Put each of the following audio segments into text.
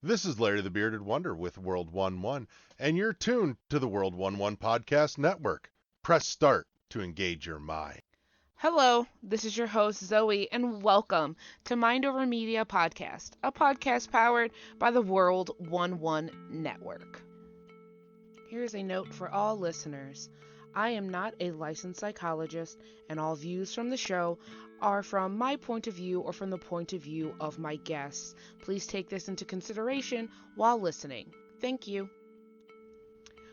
This is Larry the Bearded Wonder with World 11, and you're tuned to the World 11 Podcast Network. Press start to engage your mind. Hello, this is your host Zoe, and welcome to Mind Over Media Podcast, a podcast powered by the World 11 Network. Here's a note for all listeners. I am not a licensed psychologist, and all views from the show are from my point of view or from the point of view of my guests. Please take this into consideration while listening. Thank you.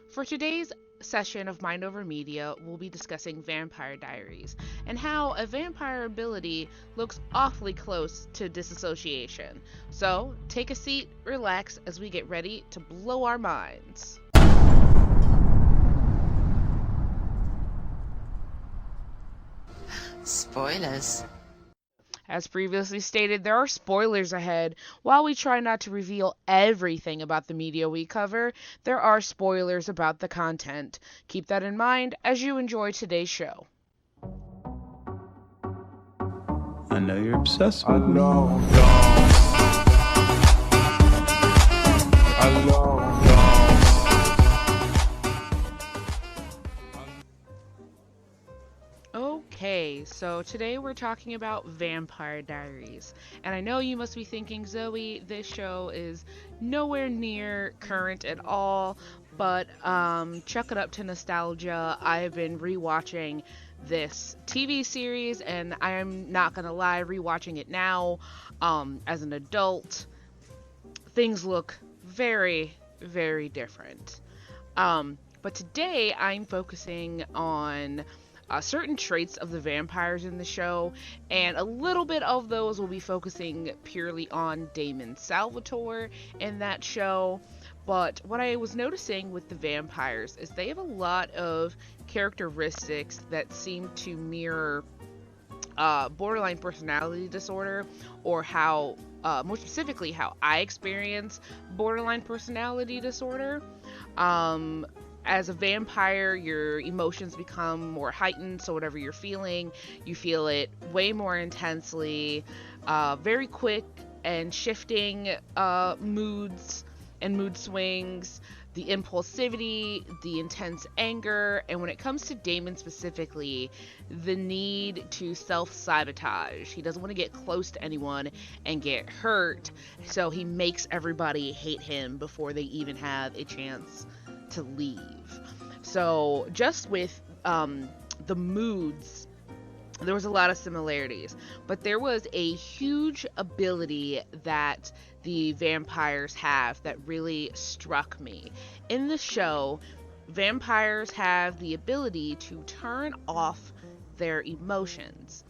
For today's session of Mind Over Media, we'll be discussing Vampire Diaries and how a vampire ability looks awfully close to disassociation. So, take a seat, relax as we get ready to blow our minds. Spoilers. As previously stated, there are spoilers ahead. While we try not to reveal everything about the media we cover, there are spoilers about the content. Keep that in mind as you enjoy today's show. I know you're obsessed with me. Okay, so today we're talking about Vampire Diaries. And I know you must be thinking, Zoe, this show is nowhere near current at all, but chuck it up to nostalgia. I have been rewatching this TV series, and I am not gonna lie, rewatching it now, as an adult, things look very, very different. But today I'm focusing on certain traits of the vampires in the show, and a little bit of those will be focusing purely on Damon Salvatore in that show. But what I was noticing with the vampires is they have a lot of characteristics that seem to mirror borderline personality disorder, or how, more specifically, how I experience borderline personality disorder. As a vampire, your emotions become more heightened, so whatever you're feeling, you feel it way more intensely, very quick and shifting moods and mood swings, the impulsivity, the intense anger, and when it comes to Damon specifically, the need to self-sabotage. He doesn't want to get close to anyone and get hurt, so he makes everybody hate him before they even have a chance to leave. So just with the moods, there was a lot of similarities, but there was a huge ability that the vampires have that really struck me. In the show, vampires have the ability to turn off their emotions,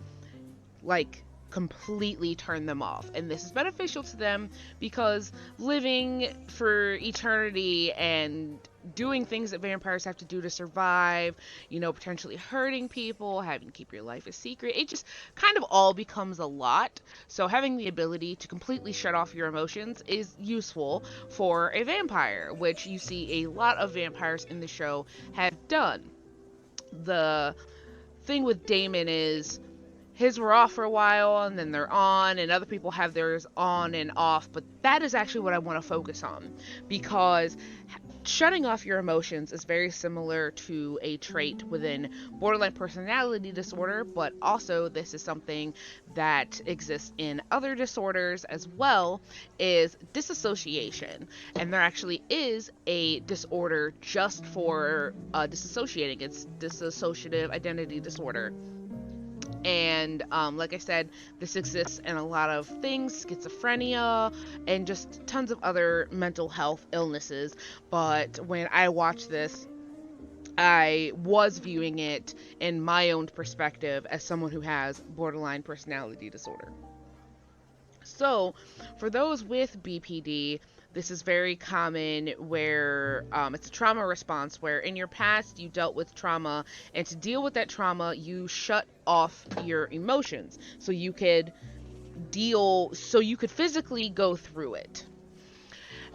like completely turn them off, and this is beneficial to them because living for eternity and doing things that vampires have to do to survive, potentially hurting people, having to keep your life a secret, it just kind of all becomes a lot. So having the ability to completely shut off your emotions is useful for a vampire, which you see a lot of vampires in the show have done. The thing with Damon is his were off for a while and then they're on, and other people have theirs on and off, but that is actually what I want to focus on, because shutting off your emotions is very similar to a trait within borderline personality disorder, but also this is something that exists in other disorders as well, is disassociation. And there actually is a disorder just for disassociating. It's dissociative identity disorder. And like I said, this exists in a lot of things, schizophrenia, and just tons of other mental health illnesses. But when I watched this, I was viewing it in my own perspective as someone who has borderline personality disorder. So, for those with BPD, this is very common where it's a trauma response where in your past you dealt with trauma, and to deal with that trauma, you shut off your emotions so you could physically go through it.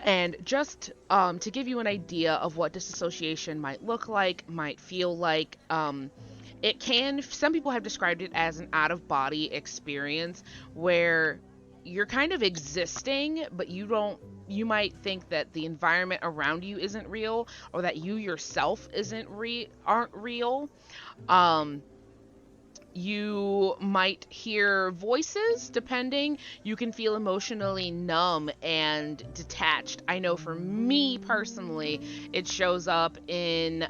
And just to give you an idea of what disassociation might look like, might feel like, some people have described it as an out-of-body experience where you're kind of existing, but you might think that the environment around you isn't real, or that you yourself aren't real. Um, you might hear voices, depending. You can feel emotionally numb and detached. I know for me personally, it shows up in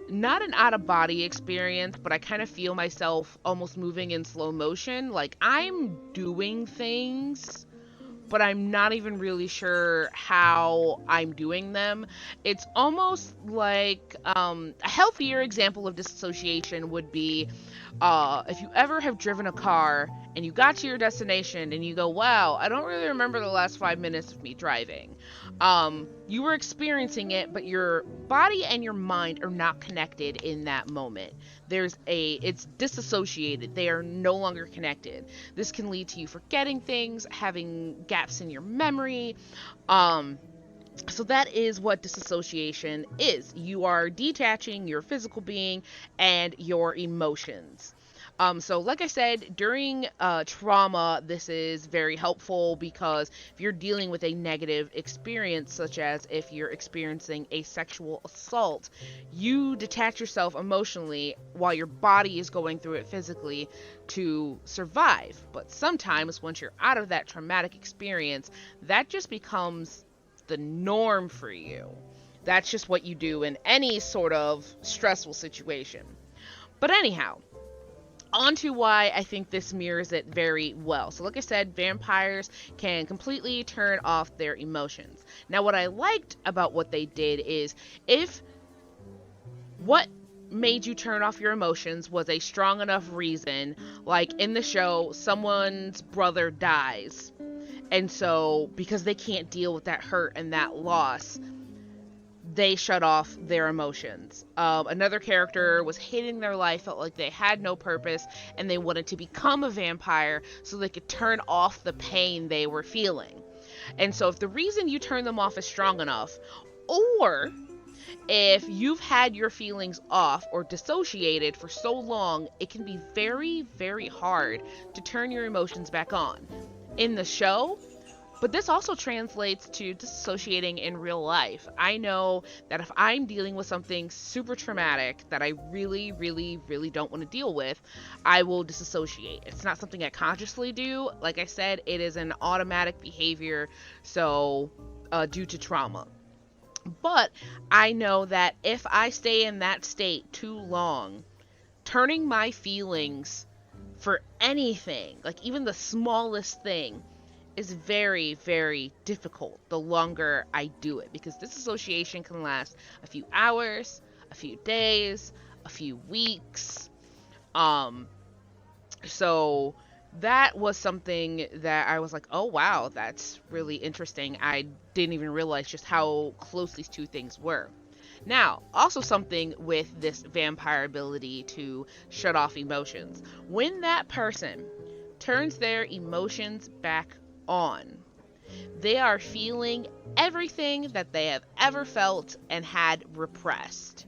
not an out of body experience, but I kind of feel myself almost moving in slow motion. Like I'm doing things, but I'm not even really sure how I'm doing them. It's almost like a healthier example of disassociation would be if you ever have driven a car and you got to your destination and you go, wow, I don't really remember the last 5 minutes of me driving. You were experiencing it, but your body and your mind are not connected in that moment. It's disassociated. They are no longer connected. This can lead to you forgetting things, having gaps in your memory. So that is what disassociation is. You are detaching your physical being and your emotions. So like I said, during trauma, this is very helpful, because if you're dealing with a negative experience, such as if you're experiencing a sexual assault, you detach yourself emotionally while your body is going through it physically to survive. But sometimes once you're out of that traumatic experience, that just becomes the norm for you. That's just what you do in any sort of stressful situation. But anyhow, on to why I think this mirrors it very well. So like I said, vampires can completely turn off their emotions. Now what I liked about what they did is, if what made you turn off your emotions was a strong enough reason, like in the show, someone's brother dies, and so because they can't deal with that hurt and that loss, they shut off their emotions. Another character was hating their life, felt like they had no purpose, and they wanted to become a vampire so they could turn off the pain they were feeling. And so if the reason you turn them off is strong enough, or if you've had your feelings off or dissociated for so long, it can be very, very hard to turn your emotions back on. In the show, but this also translates to dissociating in real life. I know that if I'm dealing with something super traumatic that I really, really, really don't want to deal with, I will disassociate. It's not something I consciously do. Like I said, it is an automatic behavior, so due to trauma. But I know that if I stay in that state too long, turning my feelings for anything, like even the smallest thing, is very, very difficult the longer I do it, because disassociation can last a few hours, a few days, a few weeks. So that was something that I was like, oh wow, that's really interesting. I didn't even realize just how close these two things were. Now, also something with this vampire ability to shut off emotions. When that person turns their emotions back on, they are feeling everything that they have ever felt and had repressed.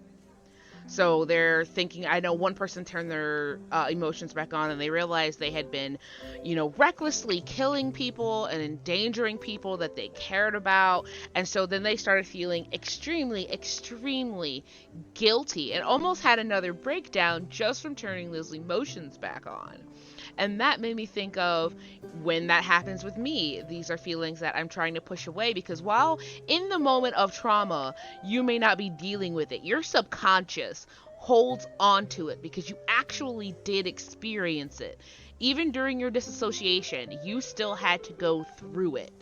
So they're thinking, I know one person turned their emotions back on, and they realized they had been, recklessly killing people and endangering people that they cared about. And so then they started feeling extremely, extremely guilty, and almost had another breakdown just from turning those emotions back on. And that made me think of when that happens with me. These are feelings that I'm trying to push away, because while in the moment of trauma, you may not be dealing with it, your subconscious holds on to it because you actually did experience it. Even during your disassociation, you still had to go through it.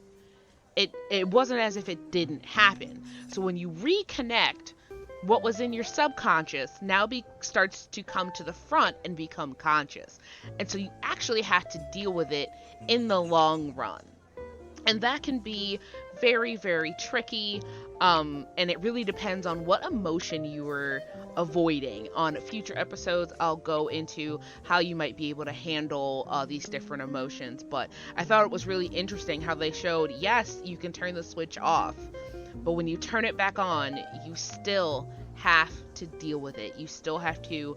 It wasn't as if it didn't happen. So when you reconnect, what was in your subconscious now starts to come to the front and become conscious. And so you actually have to deal with it in the long run. And that can be very, very tricky. And it really depends on what emotion you were avoiding. On future episodes, I'll go into how you might be able to handle these different emotions. But I thought it was really interesting how they showed, yes, you can turn the switch off, but when you turn it back on, you still have to deal with it. You still have to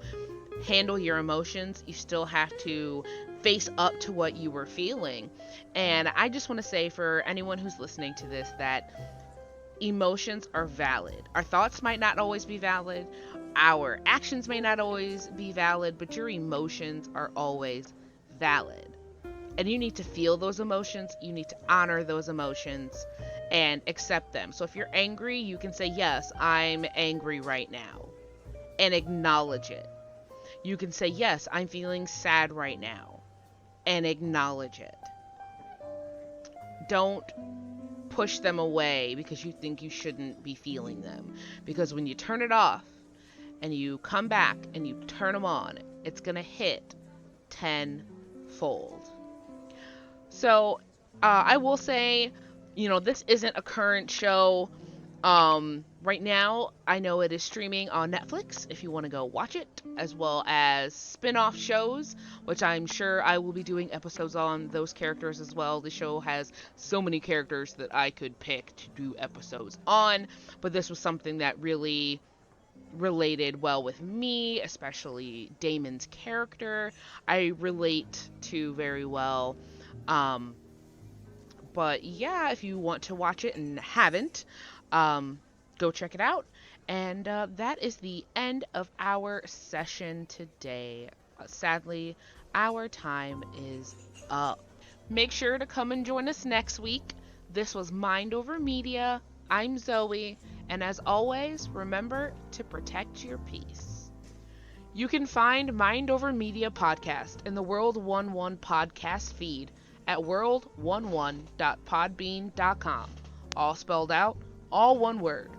handle your emotions. You still have to face up to what you were feeling. And I just want to say for anyone who's listening to this that emotions are valid. Our thoughts might not always be valid. Our actions may not always be valid, but your emotions are always valid. And you need to feel those emotions. You need to honor those emotions and accept them. So if you're angry, you can say, yes, I'm angry right now, and acknowledge it. You can say, yes, I'm feeling sad right now, and acknowledge it. Don't push them away because you think you shouldn't be feeling them. Because when you turn it off and you come back and you turn them on, it's going to hit tenfold. So I will say, this isn't a current show. Right now, I know it is streaming on Netflix if you want to go watch it, as well as spin-off shows, which I'm sure I will be doing episodes on those characters as well. The show has so many characters that I could pick to do episodes on, but this was something that really related well with me, especially Damon's character. I relate to very well. But yeah, if you want to watch it and haven't, go check it out. And that is the end of our session today. Sadly, our time is up. Make sure to come and join us next week. This was Mind Over Media. I'm Zoe, and as always, remember to protect your peace. You can find Mind Over Media podcast in the World 11 podcast feed at world11.podbean.com. All spelled out, all one word.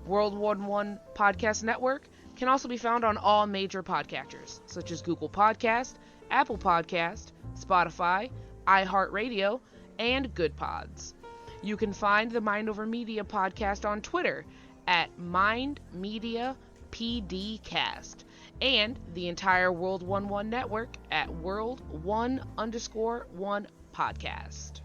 World 11 Podcast Network can also be found on all major podcatchers, such as Google Podcast, Apple Podcast, Spotify, iHeartRadio, and Good Pods. You can find the Mind Over Media podcast on Twitter at MindMediaPDcast, and the entire World 11 network at World1_1 podcast.